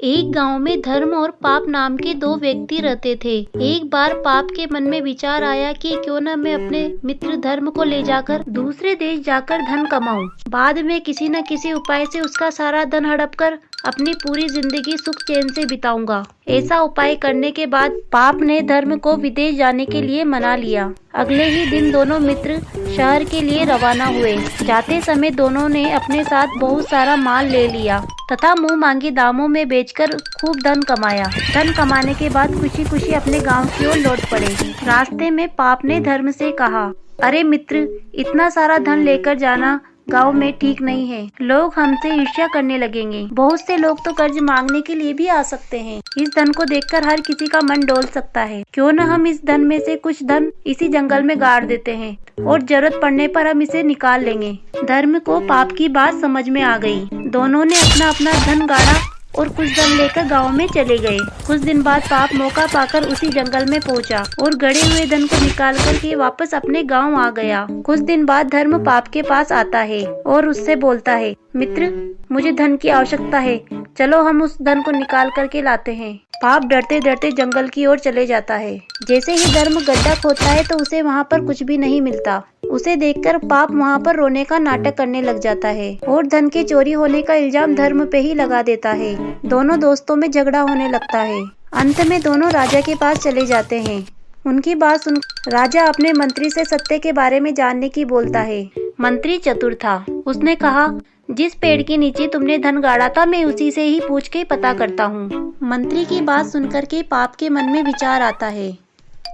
एक गांव में धर्म और पाप नाम के दो व्यक्ति रहते थे। एक बार पाप के मन में विचार आया कि क्यों न मैं अपने मित्र धर्म को ले जाकर दूसरे देश जाकर धन कमाऊं। बाद में किसी न किसी उपाय से उसका सारा धन हड़प कर अपनी पूरी जिंदगी सुख चैन से बिताऊंगा। ऐसा उपाय करने के बाद पाप ने धर्म को विदेश जाने के लिए मना लिया। अगले ही दिन दोनों मित्र शहर के लिए रवाना हुए। जाते समय दोनों ने अपने साथ बहुत सारा माल ले लिया तथा मुंह मांगे दामों में बेचकर खूब धन कमाया। धन कमाने के बाद खुशी खुशी अपने गांव की ओर लौट पड़े। रास्ते में पाप ने धर्म से कहा, अरे मित्र, इतना सारा धन लेकर जाना गांव में ठीक नहीं है। लोग हमसे ईर्ष्या करने लगेंगे। बहुत से लोग तो कर्ज मांगने के लिए भी आ सकते हैं। इस धन को देखकर हर किसी का मन डोल सकता है। क्यों न हम इस धन में से कुछ धन इसी जंगल में गाड़ देते हैं और जरूरत पड़ने पर हम इसे निकाल लेंगे। धर्म को पाप की बात समझ में आ गई। दोनों ने अपना अपना धन गाड़ा और कुछ धन लेकर गांव में चले गए। कुछ दिन बाद पाप मौका पाकर उसी जंगल में पहुंचा और गड़े हुए धन को निकाल कर के वापस अपने गांव आ गया। कुछ दिन बाद धर्म पाप के पास आता है और उससे बोलता है, मित्र, मुझे धन की आवश्यकता है, चलो हम उस धन को निकाल करके लाते हैं। पाप डरते डरते जंगल की ओर चले जाता है। जैसे ही धर्म गड्ढा खोदता है तो उसे वहाँ पर कुछ भी नहीं मिलता। उसे देखकर पाप वहाँ पर रोने का नाटक करने लग जाता है और धन के चोरी होने का इल्जाम धर्म पे ही लगा देता है। दोनों दोस्तों में झगड़ा होने लगता है। अंत में दोनों राजा के पास चले जाते हैं। उनकी बात सुन राजा अपने मंत्री से सत्य के बारे में जानने की बोलता है। मंत्री चतुर था। उसने कहा, जिस पेड़ के नीचे तुमने धन गाड़ा था मैं उसी से ही पूछ के पता करता हूँ। मंत्री की बात सुनकर के पाप के मन में विचार आता है,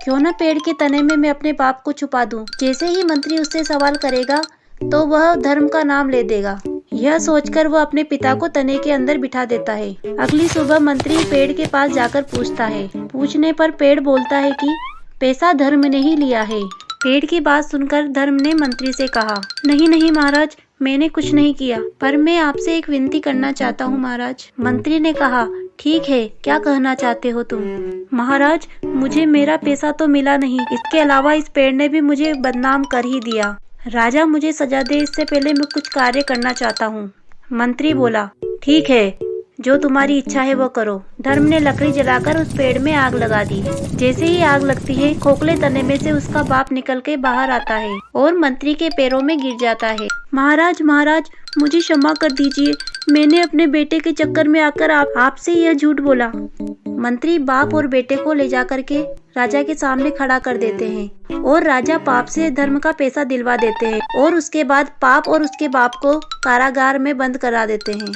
क्यों न पेड़ के तने में मैं अपने पाप को छुपा दूं। जैसे ही मंत्री उससे सवाल करेगा तो वह धर्म का नाम ले देगा। यह सोचकर वह अपने पिता को तने के अंदर बिठा देता है। अगली सुबह मंत्री पेड़ के पास जाकर पूछता है। पूछने पर पेड़ बोलता है कि पैसा धर्म ने ही लिया है। पेड़ की बात सुनकर धर्म ने मंत्री से कहा, नहीं नहीं महाराज, मैंने कुछ नहीं किया, पर मैं आपसे एक विनती करना चाहता हूँ महाराज। मंत्री ने कहा, ठीक है, क्या कहना चाहते हो तुम? महाराज, मुझे मेरा पैसा तो मिला नहीं, इसके अलावा इस पेड़ ने भी मुझे बदनाम कर ही दिया। राजा मुझे सजा दे, इससे पहले मैं कुछ कार्य करना चाहता हूँ। मंत्री बोला, ठीक है, जो तुम्हारी इच्छा है वो करो। धर्म ने लकड़ी जलाकर उस पेड़ में आग लगा दी। जैसे ही आग लगती है, खोखले तने में से उसका बाप निकल के बाहर आता है और मंत्री के पैरों में गिर जाता है। महाराज, महाराज, मुझे क्षमा कर दीजिए, मैंने अपने बेटे के चक्कर में आकर आपसे यह झूठ बोला। मंत्री बाप और बेटे को ले जाकर के राजा के सामने खड़ा कर देते हैं और राजा पाप से धर्म का पैसा दिलवा देते हैं और उसके बाद पाप और उसके बाप को कारागार में बंद करा देते हैं।